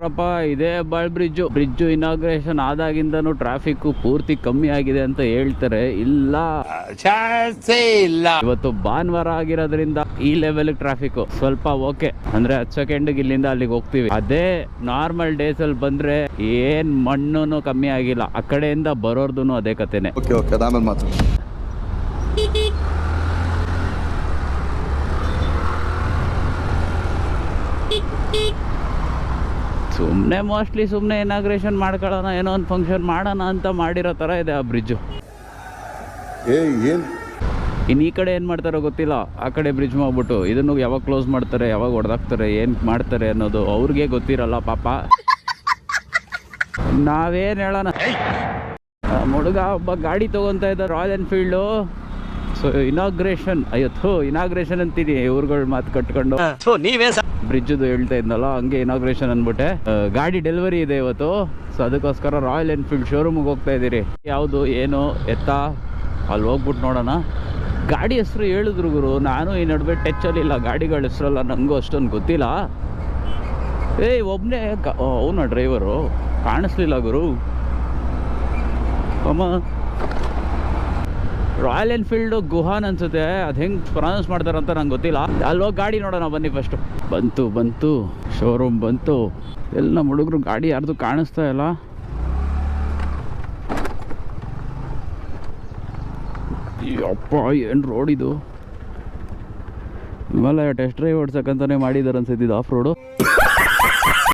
ಇದೇ Hebbal bridge inauguration ಆದಾಗಿಂದನೂ traffic ಪೂರ್ತಿ ಕಮ್ಮಿ ಆಗಿದೆ ಅಂತ ಹೇಳ್ತಾರೆ. ಇಲ್ಲ, ಇವತ್ತು ಭಾನುವಾರ ಆಗಿರೋದ್ರಿಂದ ಈ ಲೆವೆಲ್ ಟ್ರಾಫಿಕ್ ಸ್ವಲ್ಪ ಓಕೆ ಅಂದ್ರೆ 10 ಸೆಕೆಂಡ್ ಇಲ್ಲಿಂದ ಅಲ್ಲಿಗೆ ಹೋಗ್ತೀವಿ. ಅದೇ ನಾರ್ಮಲ್ ಡೇಸ್ ಅಲ್ಲಿ ಬಂದ್ರೆ ಏನ್ ಮಣ್ಣು ಕಮ್ಮಿ ಆಗಿಲ್ಲ. ಆ ಕಡೆಯಿಂದ ಬರೋರ್ದು ಅದೇ ಕತೆನೆ. ಸುಮ್ಮನೆ ಇನಾಗ್ರೇಷನ್ ಮಾಡ್ಕೊಳ್ಳೋಣ, ಏನೋ ಒಂದು ಫಂಕ್ಷನ್ ಮಾಡೋಣ ಅಂತ ಮಾಡಿರೋ ಥರ ಇದೆ ಆ ಬ್ರಿಡ್ಜು. ಇನ್ನು ಈ ಕಡೆ ಏನು ಮಾಡ್ತಾರೋ ಗೊತ್ತಿಲ್ಲ. ಆ ಕಡೆ ಬ್ರಿಡ್ಜ್ ಮಾಡ್ಬಿಟ್ಟು ಇದನ್ನು ಯಾವಾಗ ಕ್ಲೋಸ್ ಮಾಡ್ತಾರೆ, ಯಾವಾಗ ಹೊಡೆದಾಕ್ತಾರೆ, ಏನು ಮಾಡ್ತಾರೆ ಅನ್ನೋದು ಅವ್ರಿಗೆ ಗೊತ್ತಿರಲ್ಲ ಪಾಪ. ನಾವೇನು ಹೇಳೋಣ. ಹುಡುಗ ಒಬ್ಬ ಗಾಡಿ ತೊಗೊತಾ ಇದ್ದ ರಾಯಲ್ ಎನ್ಫೀಲ್ಡು. ಸೊ ಇನಾಗ್ರೇಷನ್ ಅಂತೀನಿ ಇವ್ರುಗಳು ಮಾತು ಕಟ್ಕೊಂಡು. ಬ್ರಿಡ್ಜದು ಹೇಳ್ತಾ ಇದ್ನಲ್ಲ, ಹಂಗೆ ಇನಾಗ್ರೇಷನ್ ಅಂದ್ಬಿಟ್ಟೆ. ಗಾಡಿ ಡೆಲಿವರಿ ಇದೆ ಇವತ್ತು. ಸೊ ಅದಕ್ಕೋಸ್ಕರ ರಾಯಲ್ ಎನ್ಫೀಲ್ಡ್ ಶೋರೂಮ್ಗೆ ಹೋಗ್ತಾ ಇದ್ದೀರಿ. ಯಾವುದು ಏನು ಎತ್ತ ಅಲ್ಲಿ ಹೋಗ್ಬಿಟ್ಟು ನೋಡೋಣ. ಗಾಡಿ ಹೆಸರು ಹೇಳಿದ್ರು ಗುರು, ನಾನು ಈ ನಡುವೆ ಟಚ್ಚಲ್ಲಿಲ್ಲ ಗಾಡಿಗಳ ಹೆಸರಲ್ಲ, ನನಗೂ ಅಷ್ಟೊಂದು ಗೊತ್ತಿಲ್ಲ. ಒಬ್ಬನೇ ಅವನ ಡ್ರೈವರು ಕಾಣಿಸ್ಲಿಲ್ಲ ಗುರು. ಅಮ್ಮ ರಾಯಲ್ ಎನ್ಫೀಲ್ಡು ಗುಹಾನ್ ಅನ್ಸುತ್ತೆ. ಅದು ಹೆಂಗೆ ಪ್ರೊನೌನ್ಸ್ ಮಾಡ್ತಾರಂತ ನಂಗೆ ಗೊತ್ತಿಲ್ಲ. ಅಲ್ಲೋಗಿ ಗಾಡಿ ನೋಡೋಣ ಬನ್ನಿ ಫಸ್ಟು. ಬಂತು ಶೋರೂಮ್ ಬಂತು. ಎಲ್ಲ ನಮ್ಮ ಹುಡುಗರು ಗಾಡಿ ಯಾರ್ದು ಕಾಣಿಸ್ತಾ ಇಲ್ಲ. ಅಪ್ಪ ಏನು ರೋಡ್ ಇದು. ಹಿಮಾಲಯ ಟೆಸ್ಟ್ ಡ್ರೈವ್ ಓಡ್ಸಕ್ಕಂತಾನೆ ಮಾಡಿದ್ದಾರೆ ಅನ್ಸುತ್ತಿದ್ದು ಆಫ್ ರೋಡು.